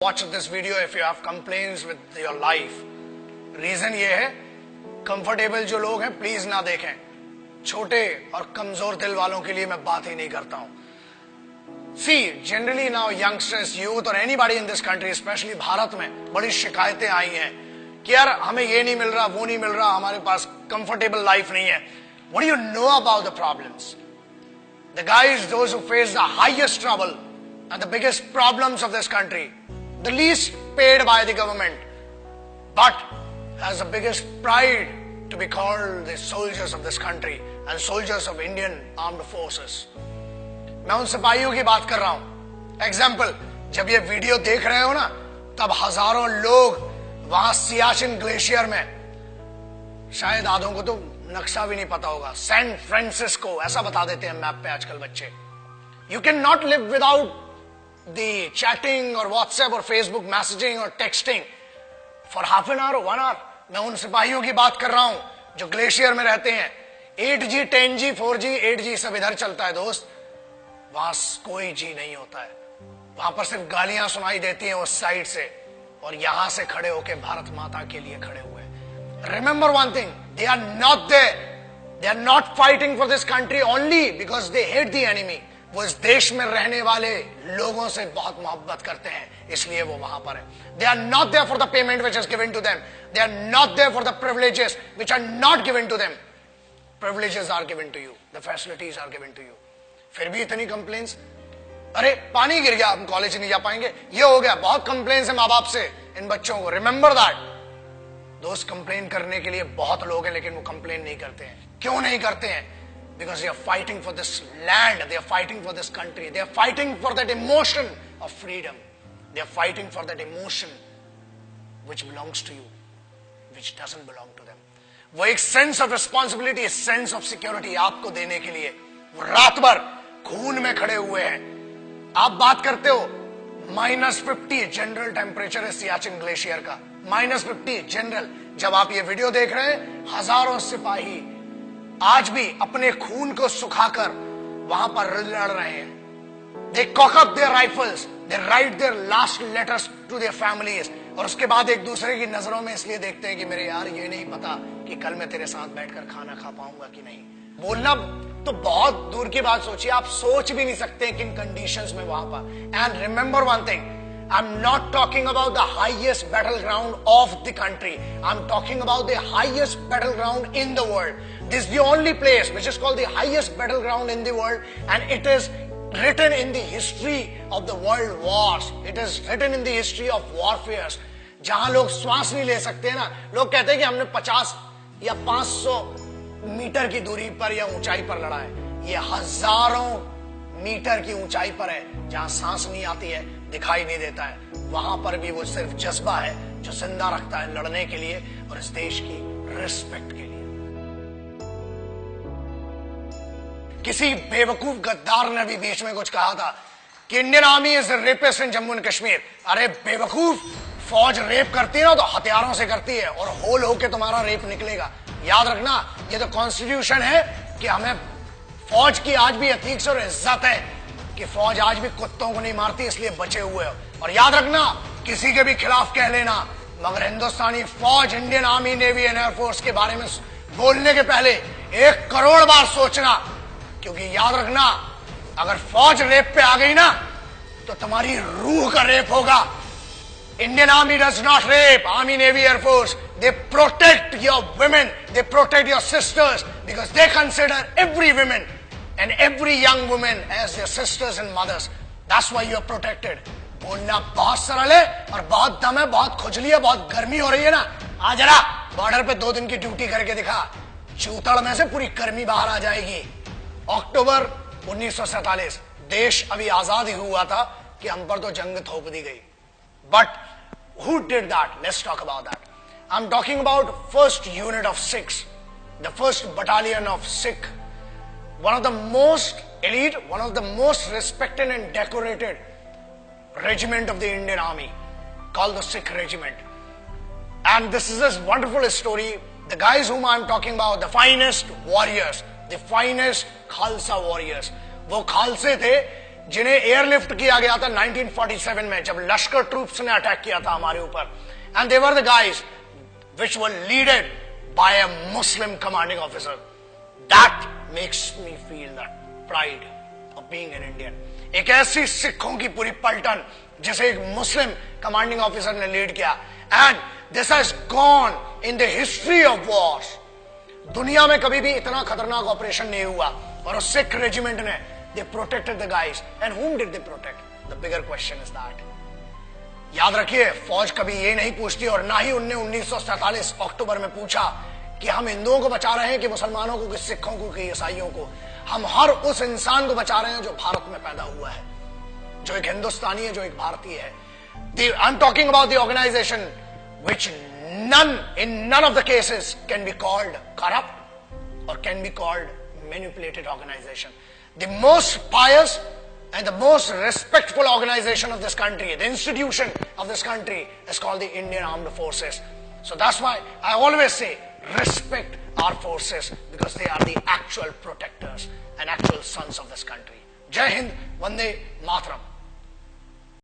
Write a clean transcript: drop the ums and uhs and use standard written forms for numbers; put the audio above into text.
Watch this video if you have complaints with your life. Reason ये है, comfortable जो लोग हैं प्लीज ना देखें. छोटे और कमजोर दिल वालों के लिए मैं बात ही नहीं करता हूं. See, generally now youngsters, youth or anybody in this country, especially Bharat में बड़ी शिकायतें आई हैं कि यार हमें ये नहीं मिल रहा, वो नहीं मिल रहा, हमारे पास कंफर्टेबल लाइफ नहीं है. What do you know about the problems? The guys, those who face the highest trouble and the biggest problems of this country, the least paid by the government, but has the biggest pride to be called the soldiers of this country and soldiers of Indian armed forces. मैं उन सिपाहियों की बात कर रहा हूं. Example, जब ये वीडियो देख रहे हो ना, तब हजारों लोग वहां सियाचिन ग्लेशियर में, शायद आधों को तो नक्शा भी नहीं पता होगा, सैन फ्रांसिस्को ऐसा बता देते हैं मैप पे आजकल बच्चे. You can not live without the chatting or WhatsApp or Facebook messaging or texting for half an hour or 1 hour. मैं उन सिपाहियों की बात कर रहा हूं जो ग्लेशियर में रहते हैं. 8G, 10G, 4G, 8G सब इधर चलता है दोस्त. वहां कोई जी नहीं होता है. वहां पर सिर्फ गालियां सुनाई देती हैं उस साइड से, और यहां से खड़े होके भारत माता के लिए खड़े हुए. Remember one thing, they are not there. They are not fighting for this country only because they hate the enemy. वो इस देश में रहने वाले लोगों से बहुत मोहब्बत करते हैं, इसलिए वो वहां पर है. They are not there for the payment which is given to them. They are not there for the privileges which are not given to them. Privileges are given to you. The facilities are given to you. फिर भी इतनी complains. अरे पानी गिर गया, हम college नहीं जा पाएंगे, ये हो गया. बहुत कंप्लेन्स है माँ बाप से इन बच्चों को. Remember that. दोस्त, कंप्लेन करने के लिए बहुत लोग हैं, लेकिन वो कंप्लेन नहीं करते हैं. क्यों नहीं करते हैं? Because they are fighting for this land, they are fighting for this country, they are fighting for that emotion of freedom. They are fighting for that emotion which belongs to you, which doesn't belong to them. वो एक sense of responsibility, sense of security आपको देने के लिए वो रात भर खून में खड़े हुए हैं. आप बात करते हो -50 जनरल टेम्परेचर है सियाचिन ग्लेशियर का. -50 जनरल. जब आप ये वीडियो देख रहे हैं, हजारों सिपाही आज भी अपने खून को सुखाकर वहां पर लड़ रहे हैं. They cock up their rifles, they write their last letters to their families, और उसके बाद एक दूसरे की नजरों में इसलिए देखते हैं कि मेरे यार ये नहीं पता कि कल मैं तेरे साथ बैठकर खाना खा पाऊंगा कि नहीं. बोलना तो बहुत दूर की बात सोचिए, आप सोच भी नहीं सकते किन कंडीशंस में वहां पर. And remember one thing, I'm not talking about the highest battleground of the country. I'm talking about the highest battleground in the world. This is the only place which is called the highest battleground in the world, and it is written in the history of the world wars. It is written in the history of warfares. जहां लोग श्वास नहीं ले सकते ना, लोग कहते हैं कि हमने 50 या 500 मीटर की दूरी पर या ऊंचाई पर लड़ा है. ये हजारों मीटर की ऊंचाई पर है, जहां सांस नहीं आती है, दिखाई नहीं देता है. वहां पर भी वो सिर्फ जज्बा है जो जिंदा रखता है लड़ने के लिए और इस देश की रिस्पेक्ट के लिए. किसी बेवकूफ गद्दार ने भी बीच में कुछ कहा था कि Indian army is rapist in Jammu and Kashmir. अरे बेवकूफ, फौज रेप करती है ना तो हथियारों से करती है, और होल होके तुम्हारा रेप निकलेगा. याद रखना, ये तो कॉन्स्टिट्यूशन है कि हमें फौज की आज भी एथिक्स और इज्जत है कि फौज आज भी कुत्तों को नहीं मारती, इसलिए बचे हुए हो. और याद रखना, किसी के भी खिलाफ कह लेना, मगर हिंदुस्तानी फौज, Indian army, navy and air force के बारे में बोलने के पहले 1 करोड़ बार सोचना. क्योंकि याद रखना, अगर फौज रेप पे आ गई ना तो तुम्हारी रूह का रेप होगा. Indian army does not rape. Army, navy, air force, they protect your women, they protect your sisters, because they consider every woman and every young woman as their sisters and mothers. That's why you are protected. बोलना बहुत सरल है और बहुत दम है, बहुत खुजली है, बहुत गर्मी हो रही है ना. आ जरा बॉर्डर पे 2 दिन की ड्यूटी करके दिखा, चूतड़ में से पूरी गर्मी बाहर आ जाएगी. अक्टूबर 1947, देश अभी आजाद ही हुआ था कि हम पर तो जंग थोप दी गई. But who did that? Let's talk about that. I'm talking about first unit of Sikhs, the first battalion of Sikh, one of the most elite, one of the most respected and decorated regiment of the Indian Army, called the Sikh regiment. And this is a wonderful story. The guys whom I'm talking about, the finest warriors, the finest Khalsa warriors, वो खालसे थे जिन्हें airlift किया गया था 1947 में, जब लश्कर troops ने attack किया था हमारे ऊपर, and they were the guys which were leaded by a Muslim commanding officer. That makes me feel that pride of being an Indian. एक ऐसी सिखों की पूरी पलटन जिसे एक मुस्लिम कमांडिंग ऑफिसर ने लीड किया, and this has gone in the history of wars. दुनिया में कभी भी इतना खतरनाक ऑपरेशन नहीं हुआ, और उस सिख रेजिमेंट ने they protected the guys. And whom did they protect? The bigger question is that. याद रखिए, फौज कभी ये नहीं पूछती, और ना ही उनने 1947 अक्टूबर में पूछा कि हम हिंदुओं को बचा रहे हैं कि मुसलमानों को, कि सिखों को, कि ईसाइयों को. हम हर उस इंसान को बचा रहे हैं जो भारत में पैदा हुआ है, जो एक हिंदुस्तानी है, जो एक भारतीय है. I am talking about the organization which in none of the cases can be called corrupt or can be called manipulated organization. The most pious and the most respectful organization of this country, the institution of this country, is called the Indian Armed Forces. So that's why I always say respect our forces, because they are the actual protectors and actual sons of this country. Jai Hind, Vande Mataram.